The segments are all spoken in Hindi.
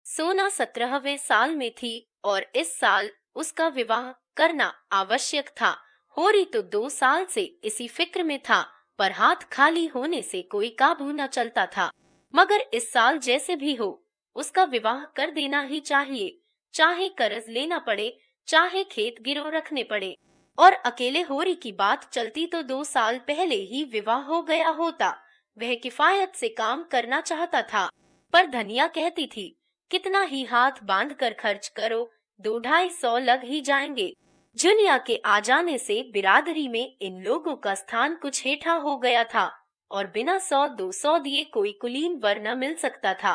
सोना 17वें साल में थी और इस साल उसका विवाह करना आवश्यक था। होरी तो 2 साल से इसी फिक्र में था, पर हाथ खाली होने से कोई काबू न चलता था। मगर इस साल जैसे भी हो, उसका विवाह कर देना ही चाहिए, चाहे कर्ज लेना पड़े, चाहे खेत गिरव रखने पड़े। और अकेले होरी की बात चलती तो 2 साल पहले ही विवाह हो गया होता। वह किफायत से काम करना चाहता था, पर धनिया कहती थी, कितना ही हाथ बांध कर खर्च करो, 2-250 लग ही जाएंगे। जुनिया के आ जाने से बिरादरी में इन लोगों का स्थान कुछ हेठा हो गया था और बिना 100-200 दिए कोई कुलीन वर न मिल सकता था।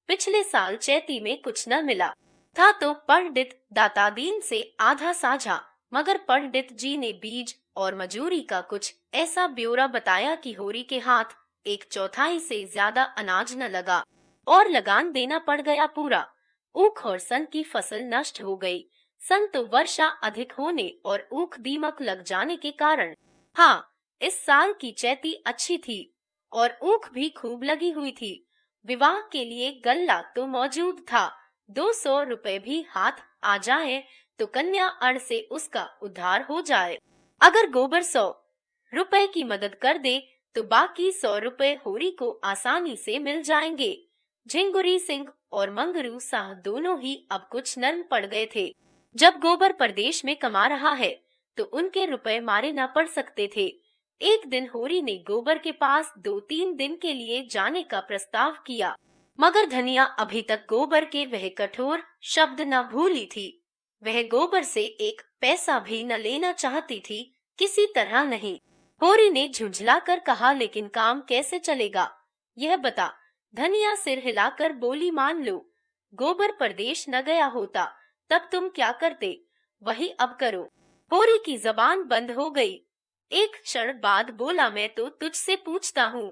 पिछले साल चैती में कुछ न मिला था तो पंडित दातादीन से आधा साझा, मगर पंडित जी ने बीज और मजूरी का कुछ ऐसा ब्यौरा बताया कि होरी के हाथ 1/4 से ज्यादा अनाज न लगा और लगान देना पड़ गया पूरा। ऊख और सन की फसल नष्ट हो गई। सन तो वर्षा अधिक होने और ऊख दीमक लग जाने के कारण। हाँ, इस साल की चैती अच्छी थी और ऊख भी खूब लगी हुई थी। विवाह के लिए गल्ला तो मौजूद था। 200 रुपए भी हाथ आ जाए तो कन्या अड़ से उसका उद्धार हो जाए। अगर गोबर 100 रुपए की मदद कर दे तो बाकी 100 रुपए होरी को आसानी से मिल जाएंगे। झिंगुरी सिंह और मंगरू साह दोनों ही अब कुछ नर्म पड़ गए थे। जब गोबर परदेश में कमा रहा है तो उनके रुपए मारे न पड़ सकते थे। एक दिन होरी ने गोबर के पास 2-3 दिन के लिए जाने का प्रस्ताव किया, मगर धनिया अभी तक गोबर के वह कठोर शब्द न भूली थी। वह गोबर से एक पैसा भी न लेना चाहती थी, किसी तरह नहीं। होरी ने झुंझलाकर कहा, लेकिन काम कैसे चलेगा, यह बता। धनिया सिर हिलाकर बोली, मान लो गोबर परदेश न गया होता, तब तुम क्या करते, वही अब करो। होरी की जबान बंद हो गई। एक क्षण बाद बोला, मैं तो तुझसे पूछता हूँ।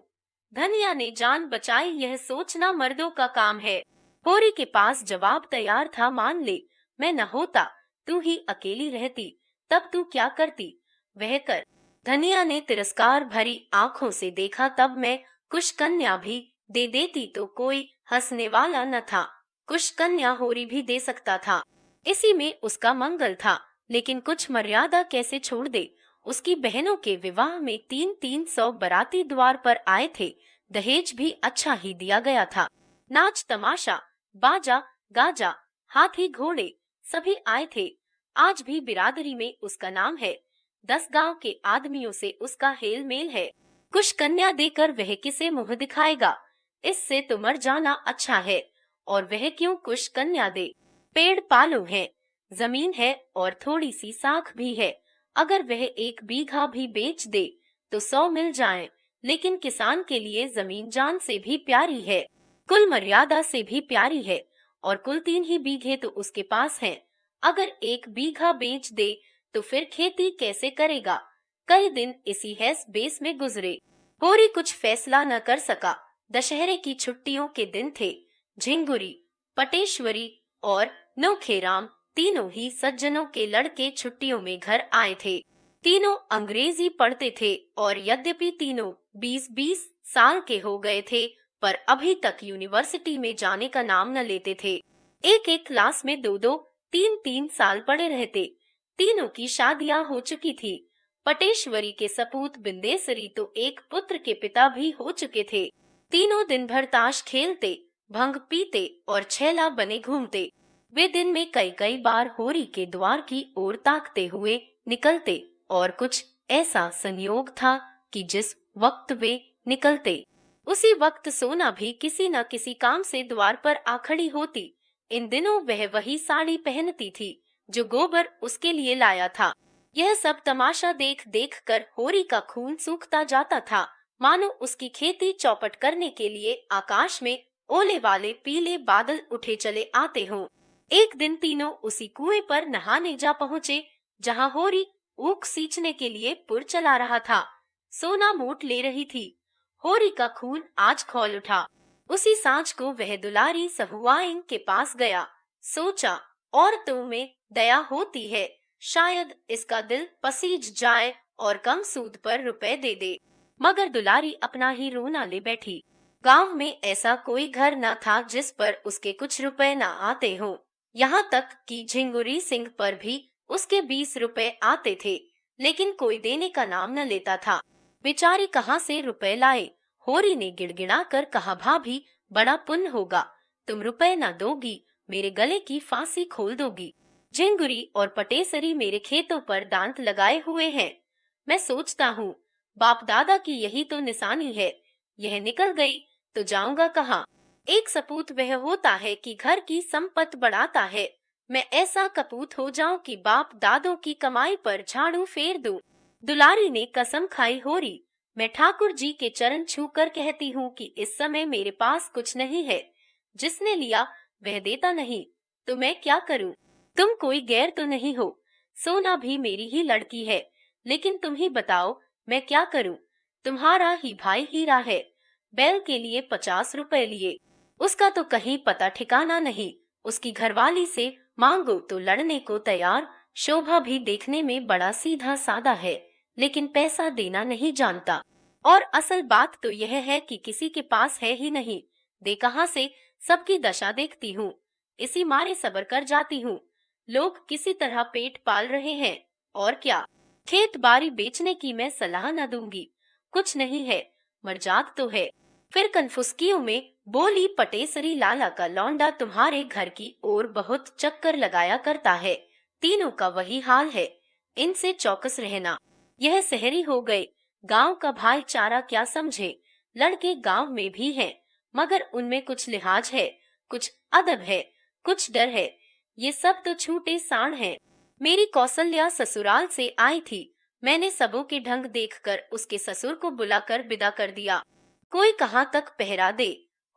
धनिया ने जान बचाई, यह सोचना मर्दों का काम है। होरी के पास जवाब तैयार था, मान ले मैं न होता, तू ही अकेली रहती, तब तू क्या करती, वह कर। धनिया ने तिरस्कार भरी आंखों से देखा, तब मैं कुछ कन्या भी दे देती तो कोई हंसने वाला न था। कुछ कन्या होरी भी दे सकता था, इसी में उसका मंगल था। लेकिन कुछ मर्यादा कैसे छोड़ दे। उसकी बहनों के विवाह में 300 बाराती द्वार पर आए थे। दहेज भी अच्छा ही दिया गया था। नाच तमाशा, बाजा गाजा, हाथी घोड़े सभी आए थे। आज भी बिरादरी में उसका नाम है। 10 गांव के आदमियों से उसका हेल मेल है। कुछ कन्या देकर वह किसे मुंह दिखाएगा, इससे तो मर जाना अच्छा है। और वह क्यों कुछ कन्या दे, पेड़ पालो है, जमीन है और थोड़ी सी साख भी है। अगर वह 1 बीघा भी बेच दे तो 100 मिल जाए, लेकिन किसान के लिए जमीन जान से भी प्यारी है, कुल मर्यादा से भी प्यारी है। और कुल 3 ही बीघे तो उसके पास हैं। अगर 1 बीघा बेच दे तो फिर खेती कैसे करेगा। कई दिन इसी हैस बेस में गुजरे। होरी कुछ फैसला न कर सका। दशहरे की छुट्टियों के दिन थे। झिंगुरी, पटेश्वरी और नौखेराम तीनों ही सज्जनों के लड़के छुट्टियों में घर आए थे। तीनों अंग्रेजी पढ़ते थे और यद्यपि तीनों 20-20 साल के हो गए थे, पर अभी तक यूनिवर्सिटी में जाने का नाम न लेते थे। एक क्लास में 2-2, 3-3 साल पढ़े रहते। तीनों की शादियां हो चुकी थी। पटेश्वरी के सपूत बिंदेसरी तो एक पुत्र के पिता भी हो चुके थे। तीनों दिन भर ताश खेलते, भंग पीते और छैला बने घूमते। वे दिन में कई बार होरी के द्वार की ओर ताकते हुए निकलते और कुछ ऐसा संयोग था कि जिस वक्त वे निकलते उसी वक्त सोना भी किसी न किसी काम से द्वार पर आ खड़ी होती। इन दिनों वह वही साड़ी पहनती थी जो गोबर उसके लिए लाया था। यह सब तमाशा देख देख कर होरी का खून सूखता जाता था, मानो उसकी खेती चौपट करने के लिए आकाश में ओले वाले पीले बादल उठे चले आते हों। एक दिन तीनों उसी कुएं पर नहाने जा पहुँचे जहाँ होरी ऊख सींचने के लिए पुर चला रहा था। सोना मूठ ले रही थी। होरी का खून आज खौल उठा। उसी सांझ को वह दुलारी सहुआइन के पास गया। सोचा, औरतों में दया होती है, शायद इसका दिल पसीज जाए और कम सूद पर रुपए दे दे। मगर दुलारी अपना ही रोना ले बैठी। गांव में ऐसा कोई घर न था जिस पर उसके कुछ रुपए न आते हो। यहाँ तक कि झिंगुरी सिंह पर भी उसके 20 रुपए आते थे, लेकिन कोई देने का नाम न लेता था। बेचारी कहाँ से रुपए लाए? होरी ने गिड़गिड़ा कर कहा, भाभी बड़ा पुण्य होगा, तुम रुपए न दोगी, मेरे गले की फांसी खोल दोगी। झिंगुरी और पटेसरी मेरे खेतों पर दांत लगाए हुए हैं। मैं सोचता हूँ बाप दादा की यही तो निशानी है। यह निकल गई तो जाऊंगा कहाँ? एक सपूत वह होता है कि घर की संपत्ति बढ़ाता है। मैं ऐसा कपूत हो जाऊं कि बाप दादों की कमाई पर झाड़ू फेर दूं। दुलारी ने कसम खाई, होरी मैं ठाकुर जी के चरण छूकर कहती हूँ कि इस समय मेरे पास कुछ नहीं है। जिसने लिया वह देता नहीं, तो मैं क्या करूँ? तुम कोई गैर तो नहीं हो, सोना भी मेरी ही लड़की है, लेकिन तुम ही बताओ मैं क्या करूँ? तुम्हारा ही भाई हीरा है, बैल के लिए 50 रुपए लिए, उसका तो कहीं पता ठिकाना नहीं। उसकी घरवाली से मांगो तो लड़ने को तैयार। शोभा भी देखने में बड़ा सीधा सादा है, लेकिन पैसा देना नहीं जानता। और असल बात तो यह है कि किसी के पास है ही नहीं। दे कहाँ से? सबकी दशा देखती हूँ, इसी मारे सब्र कर जाती हूँ। लोग किसी तरह पेट पाल रहे हैं, और क्या। खेत बाड़ी बेचने की मैं सलाह न दूंगी, कुछ नहीं है, मर्जाद तो है। फिर कन्फुस्कियों में बोली, पटेसरी लाला का लौंडा तुम्हारे घर की ओर बहुत चक्कर लगाया करता है। तीनों का वही हाल है, इनसे चौकस रहना। यह शहरी हो गए, गांव का भाईचारा क्या समझे। लड़के गांव में भी हैं, मगर उनमें कुछ लिहाज है, कुछ अदब है, कुछ डर है। ये सब तो छूटे सांड हैं। मेरी कौसल्या ससुराल से आई थी। मैंने सबों के ढंग देखकर उसके ससुर को बुलाकर विदा कर दिया। कोई कहाँ तक पहरा दे।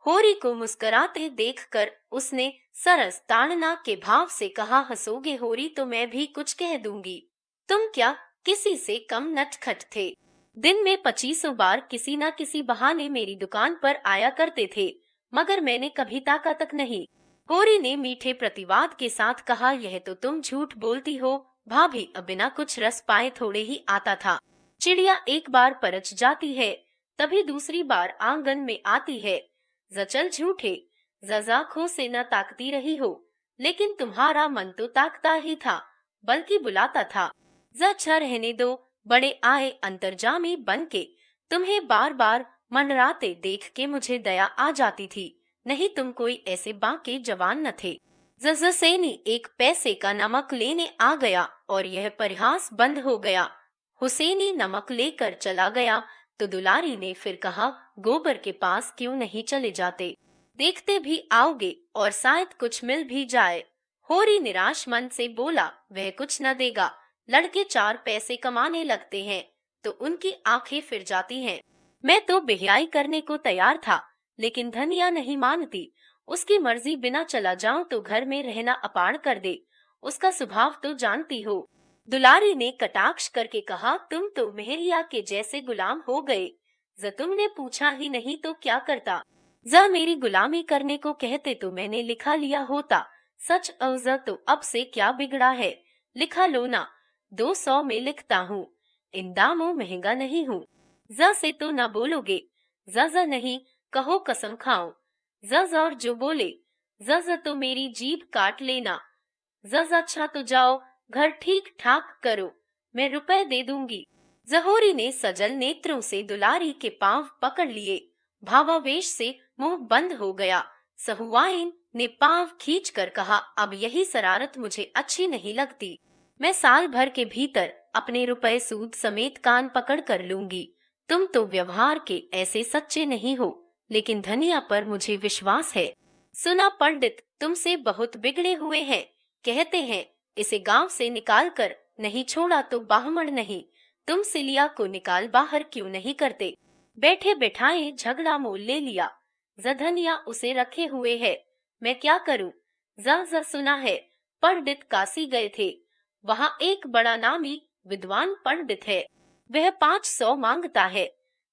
होरी को मुस्कुराते देखकर उसने सरस ताड़ना के भाव से कहा, हंसोगे होरी तो मैं भी कुछ कह दूंगी। तुम क्या किसी से कम नटखट थे? दिन में 25 बार किसी न किसी बहाने मेरी दुकान पर आया करते थे, मगर मैंने कभी ताका तक नहीं। होरी ने मीठे प्रतिवाद के साथ कहा, यह तो तुम झूठ बोलती हो भाभी, अब बिना कुछ रस पाए थोड़े ही आता था। चिड़िया एक बार परच जाती है, तभी दूसरी बार आंगन में आती है। जचल झूठे, जजाखों से न ताकती रही हो, लेकिन तुम्हारा मन तो ताकता ही था, बल्कि बुलाता था। अच्छा रहने दो, बड़े आए अंतर्जामी बन के। तुम्हें बार बार मनराते देख के मुझे दया आ जाती थी, नहीं तुम कोई ऐसे बांके जवान न थे। जज़सेनी एक पैसे का नमक लेने आ गया और यह परिहास बंद हो गया। हुसैनी नमक लेकर चला गया तो दुलारी ने फिर कहा, गोबर के पास क्यों नहीं चले जाते, देखते भी आओगे और शायद कुछ मिल भी जाए। होरी निराश मन से बोला, वह कुछ न देगा। लड़के 4 पैसे कमाने लगते हैं तो उनकी आंखें फिर जाती हैं। मैं तो बेहयाई करने को तैयार था, लेकिन धनिया नहीं मानती। उसकी मर्जी बिना चला जाऊं तो घर में रहना अपार कर दे। उसका स्वभाव तो जानती हो। दुलारी ने कटाक्ष करके कहा, तुम तो मेहरिया के जैसे गुलाम हो गए। ज तुमने पूछा ही नहीं तो क्या करता? ज मेरी गुलामी करने को कहते तो मैंने लिखा लिया होता। सच अवज तो अब से क्या बिगड़ा है, लिखा लो ना, 200 में लिखता हूँ, इन दामों महंगा नहीं हूँ। ज से तो न बोलोगे? ज नहीं, कहो कसम खाओ। ज और जो बोले, ज तो मेरी जीभ काट लेना। ज अच्छा तो जाओ, घर ठीक ठाक करो, मैं रुपए दे दूंगी। जहोरी ने सजल नेत्रों से दुलारी के पांव पकड़ लिए। भावावेश से मुंह बंद हो गया। सहुआइन ने पांव खींचकर कहा, अब यही शरारत मुझे अच्छी नहीं लगती। मैं साल भर के भीतर अपने रुपए सूद समेत कान पकड़ कर लूंगी। तुम तो व्यवहार के ऐसे सच्चे नहीं हो, लेकिन धनिया पर मुझे विश्वास है। सुना पंडित तुमसे बहुत बिगड़े हुए हैं, कहते हैं इसे गांव से निकाल कर नहीं छोड़ा तो बाहमण नहीं। तुम सिलिया को निकाल बाहर क्यों नहीं करते? बैठे बैठाए झगड़ा मोल ले लिया। धनिया उसे रखे हुए है, मैं क्या करूं? ज सुना है पंडित काशी गए थे, वहां एक बड़ा नामी विद्वान पंडित है। वह 500 मांगता है,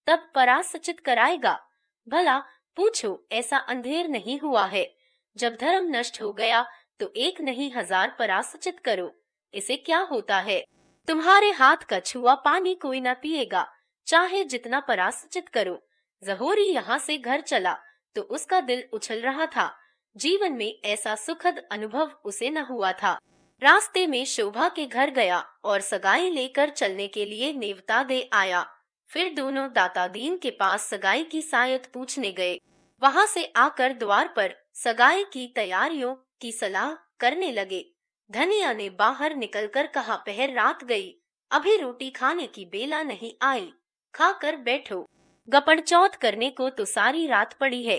तब परासचित कराएगा। भला पूछो, ऐसा अंधेर नहीं हुआ है। जब धर्म नष्ट हो गया तो 1 नहीं 1000 परासचित करो, इसे क्या होता है? तुम्हारे हाथ का छुआ पानी कोई न पिएगा, चाहे जितना परासचित करो। जहोरी यहाँ से घर चला तो उसका दिल उछल रहा था। जीवन में ऐसा सुखद अनुभव उसे न हुआ था। रास्ते में शोभा के घर गया और सगाई लेकर चलने के लिए नेवता दे आया। फिर दोनों दाता दीन के पास सगाई की सायत पूछने गए। वहां से आकर द्वार पर सगाई की तैयारियों की सलाह करने लगे। धनिया ने बाहर निकलकर कहा, पहर रात गई, अभी रोटी खाने की बेला नहीं आई, खाकर बैठो। गपड़ चौथ करने को तो सारी रात पड़ी है।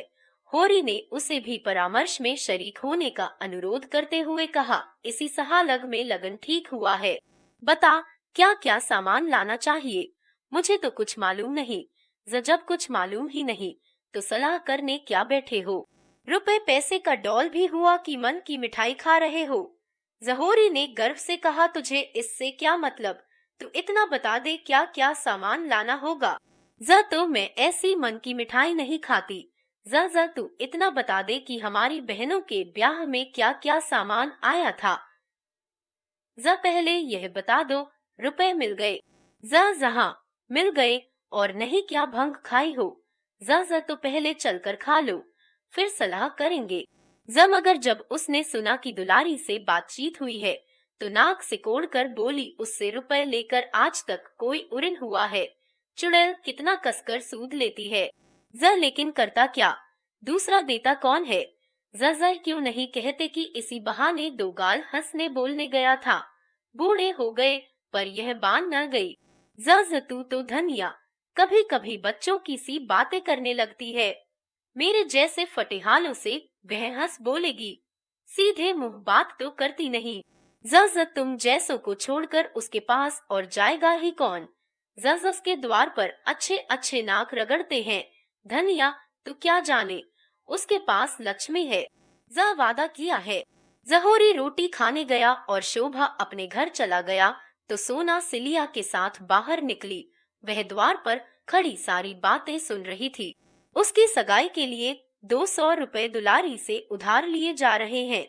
होरी ने उसे भी परामर्श में शरीक होने का अनुरोध करते हुए कहा, इसी सहालग में लगन ठीक हुआ है। बता क्या क्या सामान लाना चाहिए, मुझे तो कुछ मालूम नहीं। जब कुछ मालूम ही नहीं तो सलाह करने क्या बैठे हो। रुपए पैसे का डौल भी हुआ कि मन की मिठाई खा रहे हो। जहोरी ने गर्व से कहा, तुझे इससे क्या मतलब, तू इतना बता दे क्या क्या सामान लाना होगा। तो मैं ऐसी मन की मिठाई नहीं खाती। तू इतना बता दे कि हमारी बहनों के ब्याह में क्या क्या सामान आया था। पहले यह बता दो, रुपए मिल गए। जहाँ मिल गए, और नहीं क्या भंग खाई हो। तो पहले चलकर खा लो, फिर सलाह करेंगे। मगर जब उसने सुना कि दुलारी से बातचीत हुई है तो नाक सिकोड़ कर बोली, उससे रुपए लेकर आज तक कोई उड़न हुआ है। चुड़ैल कितना कसकर सूद लेती है। लेकिन करता क्या, दूसरा देता कौन है। क्यों नहीं कहते कि इसी बहाने दो गाल हंसने बोलने गया था। बूढ़े हो गए पर यह बान न गई। तू तो धनिया कभी कभी बच्चों की सी बातें करने लगती है। मेरे जैसे फटेहालों से वह हंस बोलेगी, सीधे मुंह बात तो करती नहीं। तुम जैसों को छोड़कर उसके पास और जाएगा ही कौन। उसके द्वार पर अच्छे अच्छे नाक रगड़ते हैं। धनिया तू क्या जाने, उसके पास लक्ष्मी है, वादा किया है। जहोरी रोटी खाने गया और शोभा अपने घर चला गया तो सोना सिलिया के साथ बाहर निकली। वह द्वार पर खड़ी सारी बातें सुन रही थी। उसकी सगाई के लिए 200 रुपए दुलारी से उधार लिए जा रहे हैं।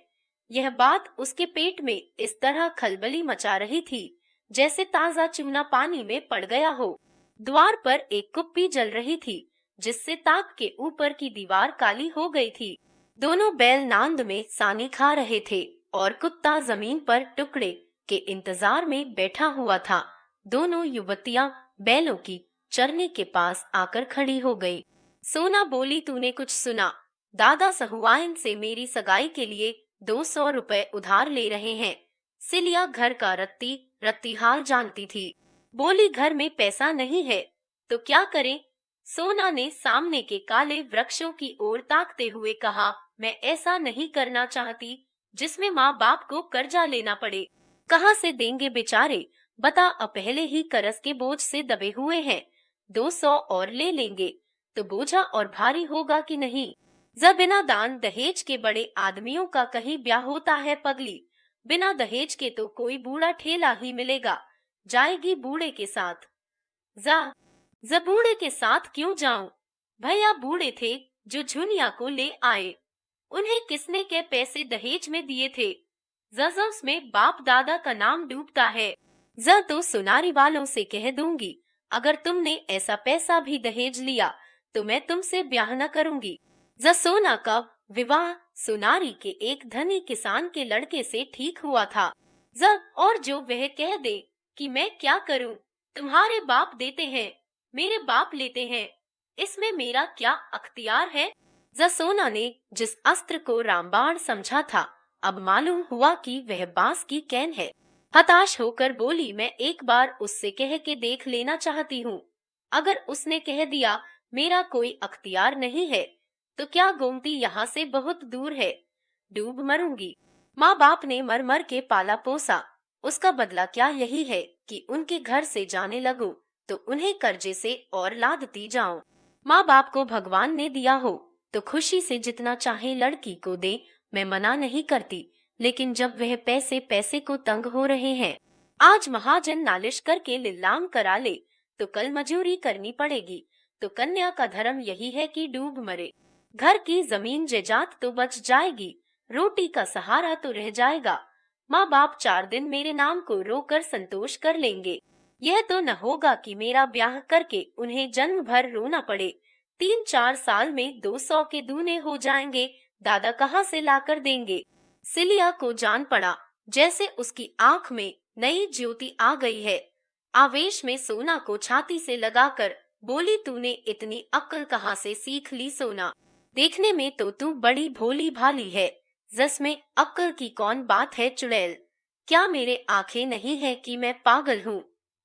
यह बात उसके पेट में इस तरह खलबली मचा रही थी जैसे ताजा चूना पानी में पड़ गया हो। द्वार पर एक कुप्पी जल रही थी जिससे ताक के ऊपर की दीवार काली हो गई थी। दोनों बैल नांद में सानी खा रहे थे और कुत्ता जमीन पर टुकड़े के इंतजार में बैठा हुआ था। दोनों युवतियां बैलों की चरने के पास आकर खड़ी हो गई। सोना बोली, तूने कुछ सुना, दादा सहुआइन से मेरी सगाई के लिए 200 रुपए उधार ले रहे हैं। सिलिया घर का रत्ती हाल जानती थी। बोली, घर में पैसा नहीं है तो क्या करें। सोना ने सामने के काले वृक्षों की ओर ताकते हुए कहा, मैं ऐसा नहीं करना चाहती जिसमें माँ बाप को कर्जा लेना पड़े। कहाँ से देंगे बेचारे, बता, अब पहले ही कर्ज के बोझ से दबे हुए हैं। 200 और ले लेंगे तो बोझा और भारी होगा कि नहीं। बिना दान दहेज के बड़े आदमियों का कहीं ब्याह होता है पगली, बिना दहेज के तो कोई बूढ़ा ठेला ही मिलेगा, जाएगी बूढ़े के साथ। बूढ़े के साथ क्यों जाऊं, भैया बूढ़े थे जो झुनिया को ले आए, उन्हें किसने के पैसे दहेज में दिए थे। में बाप दादा का नाम डूबता है। तो सुनारी वालों से कह दूंगी, अगर तुमने ऐसा पैसा भी दहेज लिया तो मैं तुमसे ब्याह न करूंगी। सोना का विवाह सुनारी के एक धनी किसान के लड़के से ठीक हुआ था। और जो वह कह दे कि मैं क्या करूं, तुम्हारे बाप देते हैं, मेरे बाप लेते हैं, इसमें मेरा क्या अख्तियार है। सोना ने जिस अस्त्र को रामबाण समझा था अब मालूम हुआ कि वह बांस की कैन है। हताश होकर बोली, मैं एक बार उससे कह के देख लेना चाहती हूँ। अगर उसने कह दिया मेरा कोई अख्तियार नहीं है तो क्या गोमती यहाँ से बहुत दूर है, डूब मरूंगी। माँ बाप ने मर मर के पाला पोसा, उसका बदला क्या यही है कि उनके घर से जाने लगूं तो उन्हें कर्जे से और लादती जाऊं। माँ बाप को भगवान ने दिया हो तो खुशी से जितना चाहे लड़की को दे, मैं मना नहीं करती, लेकिन जब वह पैसे पैसे को तंग हो रहे हैं, आज महाजन नालिश करके लीलाम करा ले तो कल मजूरी करनी पड़ेगी, तो कन्या का धर्म यही है कि डूब मरे। घर की जमीन जायदाद तो बच जाएगी, रोटी का सहारा तो रह जाएगा। माँ बाप 4 दिन मेरे नाम को रोकर संतोष कर लेंगे। यह तो न होगा कि मेरा ब्याह करके उन्हें जन्म भर रोना पड़े। 3-4 साल में 200 के दूने हो जाएंगे, दादा कहाँ से लाकर देंगे। सिलिया को जान पड़ा जैसे उसकी आंख में नई ज्योति आ गई है। आवेश में सोना को छाती से लगाकर बोली, तूने इतनी अक्ल कहाँ से सीख ली सोना? देखने में तो तू बड़ी भोली भाली है, जस में अक्ल की कौन बात है चुड़ैल। क्या मेरे आंखें नहीं है कि मैं पागल हूँ?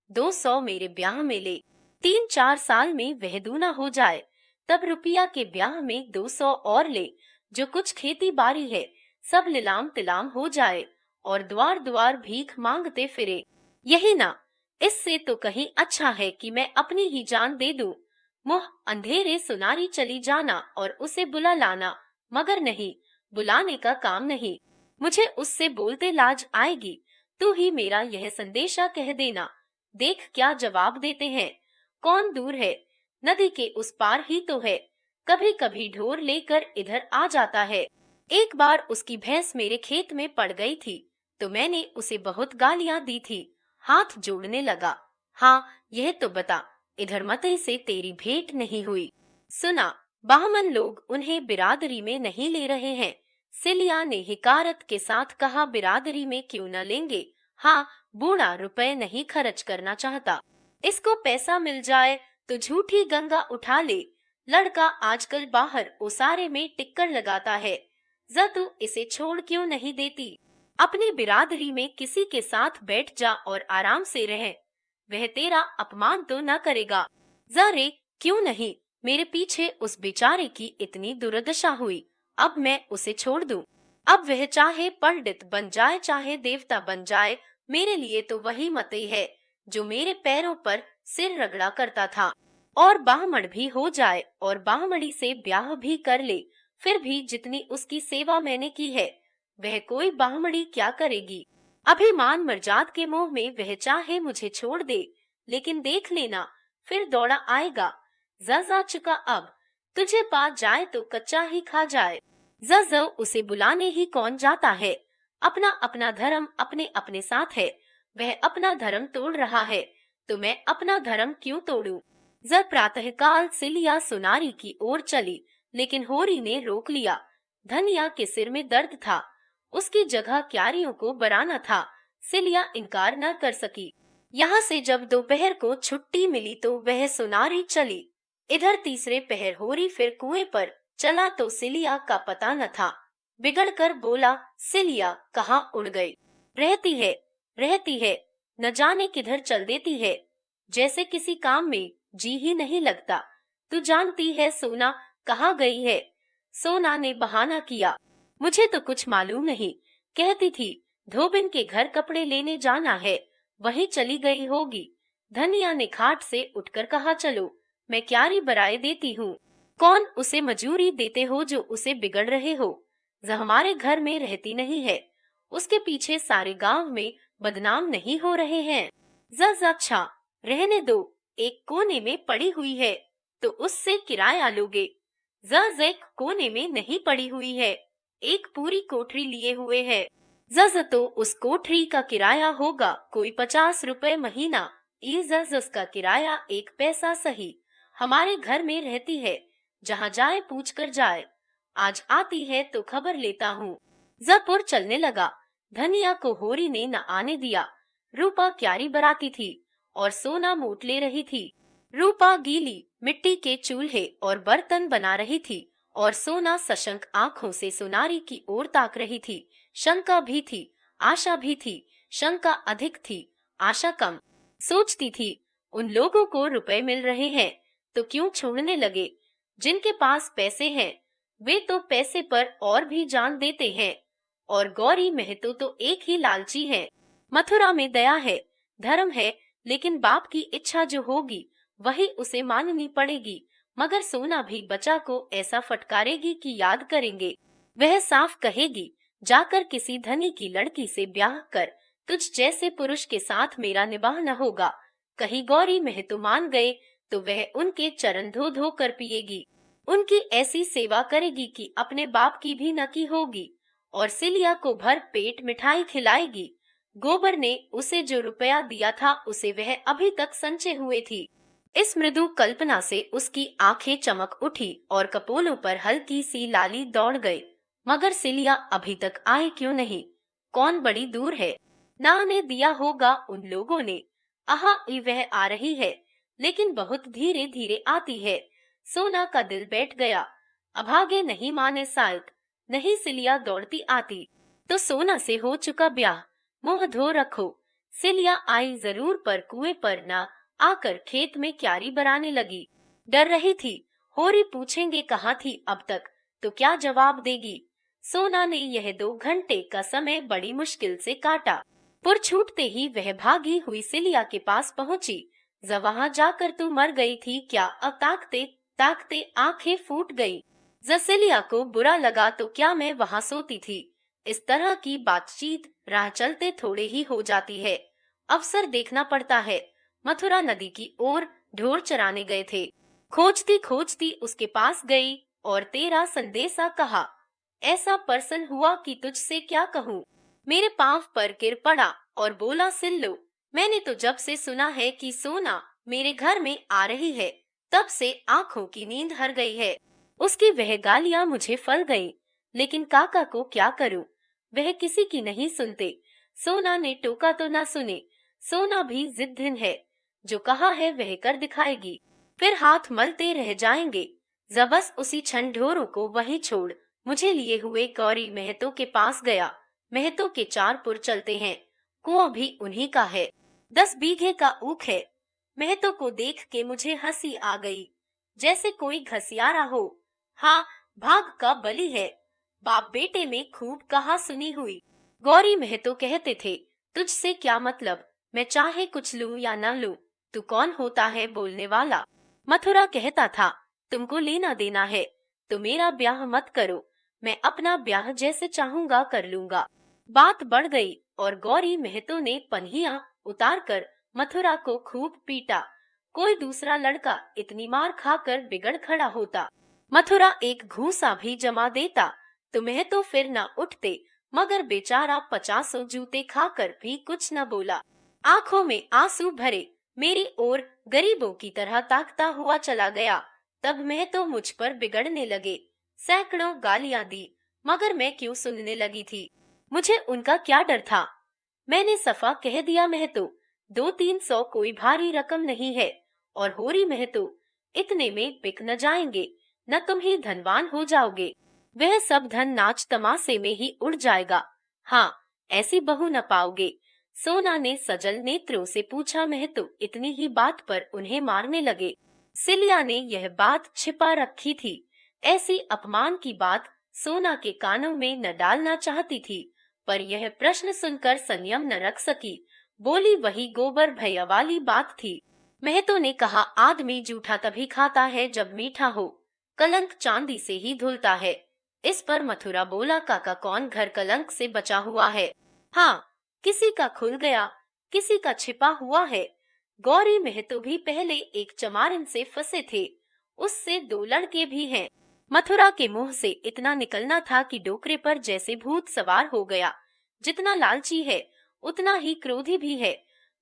200 मेरे ब्याह में ले, 3-4 साल में वह दूना हो जाए, तब रुपया के ब्याह में 200 और ले। जो कुछ खेती बाड़ी है सब नीलाम तिलाम हो जाए और द्वार द्वार भीख मांगते फिरे। यही ना, इससे तो कहीं अच्छा है कि मैं अपनी ही जान दे दूं। मुँह अंधेरे सुनारी चली जाना और उसे बुला लाना, मगर नहीं, बुलाने का काम नहीं। मुझे उससे बोलते लाज आएगी। तू ही मेरा यह संदेशा कह देना। देख क्या जवाब देते हैं। कौन दूर है? नदी के उस पार ही तो है। कभी कभी ढोर लेकर इधर आ जाता है। एक बार उसकी भैंस मेरे खेत में पड़ गई थी तो मैंने उसे बहुत गालियां दी थी। हाथ जोड़ने लगा। हाँ, यह तो बता, इधर मते से तेरी भेंट नहीं हुई? सुना, बाहमन लोग उन्हें बिरादरी में नहीं ले रहे हैं। सिलिया ने हिकारत के साथ कहा, बिरादरी में क्यों न लेंगे? हाँ, बूढ़ा रुपए नहीं खर्च करना चाहता। इसको पैसा मिल जाए तो झूठी गंगा उठा ले। लड़का आजकल बाहर ओसारे में टिक्कर लगाता है। जा तू इसे छोड़ क्यों नहीं देती? अपनी बिरादरी में किसी के साथ बैठ जा और आराम से रह। वह तेरा अपमान तो न करेगा। जा रे, क्यों नहीं? मेरे पीछे उस बेचारे की इतनी दुर्दशा हुई, अब मैं उसे छोड़ दूं? अब वह चाहे पंडित बन जाए चाहे देवता बन जाए, मेरे लिए तो वही मते है जो मेरे पैरों पर सिर रगड़ा करता था। और बाहमण भी हो जाए और बाहमणी से ब्याह भी कर ले, फिर भी जितनी उसकी सेवा मैंने की है वह कोई बाहमणी क्या करेगी। अभिमान मर्जाद के मोह में वह चाहे मुझे छोड़ दे, लेकिन देख लेना फिर दौड़ा आएगा। जा चुका, अब तुझे पा जाए तो कच्चा ही खा जाए। जा उसे बुलाने ही कौन जाता है? अपना अपना धर्म अपने अपने साथ है। वह अपना धर्म तोड़ रहा है तो मैं अपना धर्म क्यों तोड़ूं? जब प्रातःकाल सिलिया सुनारी की ओर चली, लेकिन होरी ने रोक लिया। धनिया के सिर में दर्द था, उसकी जगह क्यारियों को बराना था। सिलिया इनकार न कर सकी। यहाँ से जब दोपहर को छुट्टी मिली तो वह सुनारी चली। इधर तीसरे पहर होरी फिर कुएं पर चला तो सिलिया का पता न था। बिगड़कर बोला, सिलिया कहाँ उड़ गई? रहती है, न जाने किधर चल देती है, जैसे किसी काम में जी ही नहीं लगता। तू जानती है सोना कहाँ गई है? सोना ने बहाना किया, मुझे तो कुछ मालूम नहीं। कहती थी धोबिन के घर कपड़े लेने जाना है, वहीं चली गई होगी। धनिया ने खाट से उठकर कहा, चलो मैं क्यारी बराए देती हूँ। कौन उसे मजूरी देते हो जो उसे बिगड़ रहे हो? हमारे घर में रहती नहीं है, उसके पीछे सारे गांव में बदनाम नहीं हो रहे हैं। अच्छा रहने दो, एक कोने में पड़ी हुई है तो उससे किराया लोगे। एक कोने में नहीं पड़ी हुई है, एक पूरी कोठरी लिए हुए है। तो उस कोठरी का किराया होगा कोई 50 रुपए महीना। का किराया 1 पैसा सही। हमारे घर में रहती है, जहाँ जाए पूछ कर जाए। आज आती है तो खबर लेता हूँ। जपुर चलने लगा। धनिया को होरी ने न आने दिया। रूपा क्यारी बराती थी और सोना मोट ले रही थी। रूपा गीली मिट्टी के चूल्हे और बर्तन बना रही थी और सोना सशंक आंखों से सुनारी की ओर ताक रही थी। शंका भी थी, आशा भी थी। शंका अधिक थी, आशा कम। सोचती थी, उन लोगों को रुपए मिल रहे हैं तो क्यों छोड़ने लगे? जिनके पास पैसे हैं वे तो पैसे पर और भी जान देते हैं। और गौरी महतो तो एक ही लालची है। मथुरा में दया है, धर्म है, लेकिन बाप की इच्छा जो होगी वही उसे माननी पड़ेगी। मगर सोना भी बचा को ऐसा फटकारेगी कि याद करेंगे। वह साफ कहेगी, जाकर किसी धनी की लड़की से ब्याह कर, तुझ जैसे पुरुष के साथ मेरा निबाह न होगा। कहीं गौरी महतो मान गए तो वह उनके चरण धो धो कर पिएगी, उनकी ऐसी सेवा करेगी कि अपने बाप की भी न की होगी, और सिलिया को भर पेट मिठाई खिलाएगी। गोबर ने उसे जो रुपया दिया था उसे वह अभी तक संचे हुए थी। इस मृदु कल्पना से उसकी आंखें चमक उठी और कपोलों पर हल्की सी लाली दौड़ गई। मगर सिलिया अभी तक आए क्यों नहीं? कौन बड़ी दूर है? ना आने दिया होगा उन लोगों ने। आहा, वह आ रही है, लेकिन बहुत धीरे धीरे आती है। सोना का दिल बैठ गया। अभागे नहीं माने शायद। नहीं, सिलिया दौड़ती आती तो सोना से हो चुका ब्याह। मुंह धो रखो। सिलिया आई जरूर, पर कुएं पर ना आकर खेत में क्यारी बराने लगी। डर रही थी, होरी पूछेंगे कहाँ थी अब तक, तो क्या जवाब देगी। सोना ने यह 2 घंटे का समय बड़ी मुश्किल से काटा। पुर छूटते ही वह भागी हुई सिलिया के पास पहुंची। वहां जाकर तू मर गई थी क्या? अब ताकते ताकते आंखें फूट गई। जसिलिया को बुरा लगा तो क्या मैं वहां सोती थी। इस तरह की बातचीत राह चलते थोड़े ही हो जाती है। अवसर देखना पड़ता है। मथुरा नदी की ओर ढोर चराने गए थे। खोजती खोजती उसके पास गई और तेरा संदेशा कहा। ऐसा प्रसन्न हुआ कि तुझसे क्या कहूँ। मेरे पांव पर गिर पड़ा और बोला, सिल्लो, मैंने तो जब से सुना है कि सोना मेरे घर में आ रही है, तब से आंखों की नींद हर गई है। उसकी वह गालियां मुझे फल गई, लेकिन काका को क्या करूं? वह किसी की नहीं सुनते। सोना ने टोका तो ना सुने। सोना भी जिद्दीन है, जो कहा है वह कर दिखाएगी। फिर हाथ मलते रह जाएंगे। जबस उसी क्षण ढोरों को वहीं छोड़ मुझे लिए हुए गौरी महतो के पास गया। महतो के 4 पुर चलते हैं। कुआं भी उन्हीं का है। 10 बीघे का ऊख है। महतो को देख के मुझे हंसी आ गई, जैसे कोई घसियारा हो। हाँ, भाग का बली है। बाप बेटे में खूब कहा सुनी हुई। गौरी महतो कहते थे, तुझसे क्या मतलब, मैं चाहे कुछ लूं या न लूं, तू कौन होता है बोलने वाला। मथुरा कहता था, तुमको लेना देना है तो मेरा ब्याह मत करो, मैं अपना ब्याह जैसे चाहूंगा कर लूंगा। बात बढ़ गई और गौरी महतो ने पन्हियां उतारकर मथुरा को खूब पीटा। कोई दूसरा लड़का इतनी मार खाकर बिगड़ खड़ा होता, मथुरा एक घूसा भी जमा देता तो महतो फिर न उठते। मगर बेचारा 50 जूते खाकर भी कुछ न बोला। आंखों में आंसू भरे मेरी ओर गरीबों की तरह ताकता हुआ चला गया। तब महतो मुझ पर बिगड़ने लगे। सैकड़ों गालियां दी, मगर मैं क्यों सुनने लगी थी? मुझे उनका क्या डर था? मैंने सफा कह दिया, महतो 200-300 कोई भारी रकम नहीं है। और होरी महतो, इतने में बिक न जाएंगे, न तुम ही धनवान हो जाओगे। वह सब धन नाच तमाशे में ही उड़ जाएगा। हाँ, ऐसी बहू न पाओगे। सोना ने सजल नेत्रों से पूछा, महतो इतनी ही बात पर उन्हें मारने लगे? सिलिया ने यह बात छिपा रखी थी। ऐसी अपमान की बात सोना के कानों में न डालना चाहती थी, पर यह प्रश्न सुनकर संयम न रख सकी। बोली, वही गोबर भैया वाली बात थी। महतो ने कहा, आदमी जूठा तभी खाता है जब मीठा हो। कलंक चांदी से ही धुलता है। इस पर मथुरा बोला, काका कौन घर कलंक से बचा हुआ है? हाँ, किसी का खुल गया, किसी का छिपा हुआ है। गौरी महतो भी पहले एक चमारिन से फंसे थे, उससे 2 लड़के भी हैं। मथुरा के मुंह से इतना निकलना था कि डोकरे पर जैसे भूत सवार हो गया। जितना लालची है उतना ही क्रोधी भी है,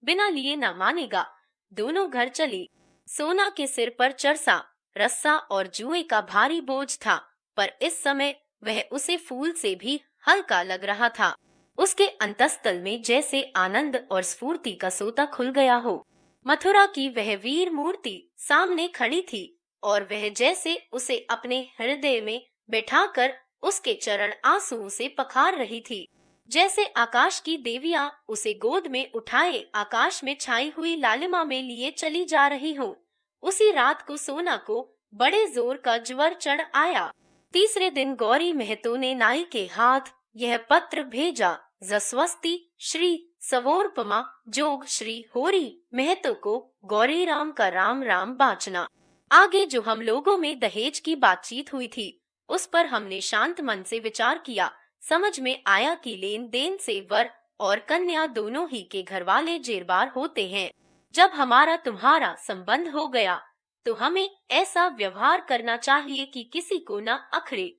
बिना लिए न मानेगा। दोनों घर चली। सोना के सिर पर चरसा, रस्सा और जुए का भारी बोझ था, पर इस समय वह उसे फूल से भी हल्का लग रहा था। उसके अंतस्तल में जैसे आनंद और स्फूर्ति का सोता खुल गया हो। मथुरा की वह वीर मूर्ति सामने खड़ी थी और वह जैसे उसे अपने हृदय में बैठाकर उसके चरण आंसुओं से पखार रही थी। जैसे आकाश की देवियां उसे गोद में उठाए आकाश में छाई हुई लालिमा में लिए चली जा रही हो। उसी रात को सोना को बड़े जोर का ज्वर चढ़ आया। तीसरे दिन गौरी महतो ने नाई के हाथ यह पत्र भेजा, जस्वस्ति श्री सवोरपमा जोग श्री होरी महतो को गौरी राम का राम राम बाचना। आगे जो हम लोगों में दहेज की बातचीत हुई थी, उस पर हमने शांत मन से विचार किया। समझ में आया कि लेन देन से वर और कन्या दोनों ही के घर वाले जेरबार होते हैं। जब हमारा तुम्हारा संबंध हो गया तो हमें ऐसा व्यवहार करना चाहिए कि किसी को न अखरे।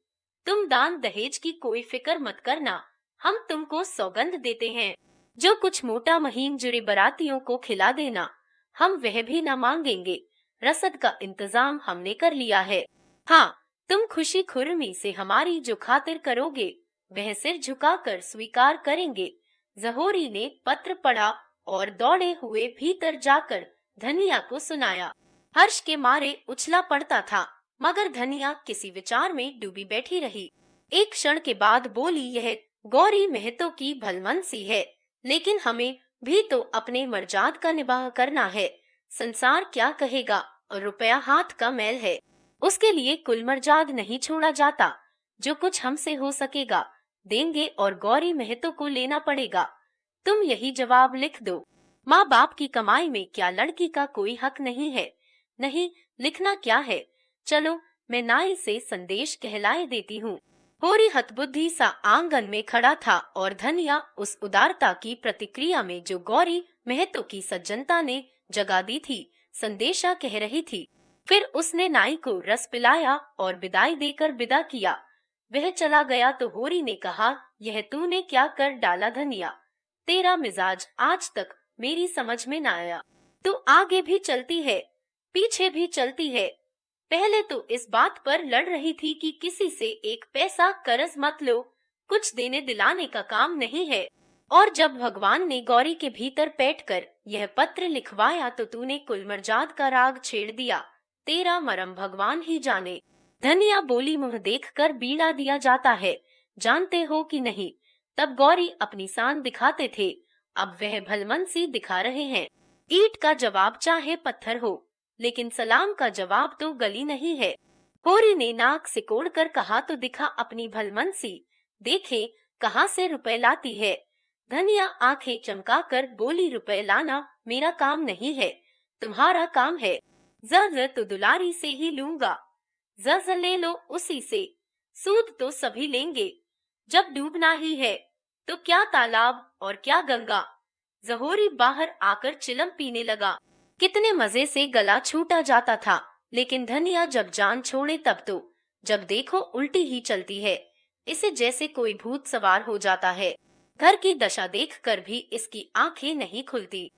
तुम दान दहेज की कोई फिक्र मत करना, हम तुमको सौगंध देते हैं। जो कुछ मोटा महीन जुड़े बरातियों को खिला देना, हम वह भी न मांगेंगे। रसद का इंतजाम हमने कर लिया है। हाँ, तुम खुशी खुर्मी से हमारी जो खातिर करोगे वह सिर झुकाकर स्वीकार करेंगे। जहोरी ने पत्र पढ़ा और दौड़े हुए भीतर जाकर धनिया को सुनाया। हर्ष के मारे उछला पड़ता था, मगर धनिया किसी विचार में डूबी बैठी रही। एक क्षण के बाद बोली, यह गौरी महतो की भलमनसी है, लेकिन हमें भी तो अपने मर्जाद का निबाह करना है। संसार क्या कहेगा और रुपया हाथ का मैल है, उसके लिए कुल मर्जाद नहीं छोड़ा जाता। जो कुछ हमसे हो सकेगा देंगे और गौरी महतो को लेना पड़ेगा। तुम यही जवाब लिख दो। माँ बाप की कमाई में क्या लड़की का कोई हक नहीं है? नहीं, लिखना क्या है? चलो, मैं नाई से संदेश कहलाए देती हूँ। होरी हतबुद्धि सा आंगन में खड़ा था और धनिया उस उदारता की प्रतिक्रिया में जो गौरी महतो की सज्जनता ने जगा दी थी, संदेशा कह रही थी। फिर उसने नाई को रस पिलाया और विदाई देकर विदा किया। वह चला गया तो होरी ने कहा, यह तूने क्या कर डाला धनिया? तेरा मिजाज आज तक मेरी समझ में न आया। तू आगे भी चलती है, पीछे भी चलती है। पहले तो इस बात पर लड़ रही थी कि किसी से एक पैसा कर्ज मत लो, कुछ देने दिलाने का काम नहीं है। और जब भगवान ने गौरी के भीतर बैठकर यह पत्र लिखवाया तो तूने कुलमर्जाद का राग छेड़ दिया। तेरा मरम भगवान ही जाने। धनिया बोली, मुंह देखकर बीड़ा दिया जाता है, जानते हो कि नहीं? तब गौरी अपनी शान दिखाते थे, अब वह भलमनसी दिखा रहे हैं। ईंट का जवाब चाहे पत्थर हो, लेकिन सलाम का जवाब तो गली नहीं है। होरी ने नाक सिकोड़ कर कहा, तो दिखा अपनी भलमनसी, देखे कहाँ से रुपए लाती है। धनिया आंखें चमकाकर बोली, रुपए लाना मेरा काम नहीं है, तुम्हारा काम है। ज़र तो दुलारी से ही लूंगा, ज़र ले लो उसी से, सूद तो सभी लेंगे। जब डूबना ही है तो क्या तालाब और क्या गंगा। जहोरी बाहर आकर चिलम पीने लगा। कितने मजे से गला छूटा जाता था, लेकिन धनिया जब जान छोड़े तब तो जब देखो उल्टी ही चलती है, इसे जैसे कोई भूत सवार हो जाता है। घर की दशा देखकर भी इसकी आंखें नहीं खुलती।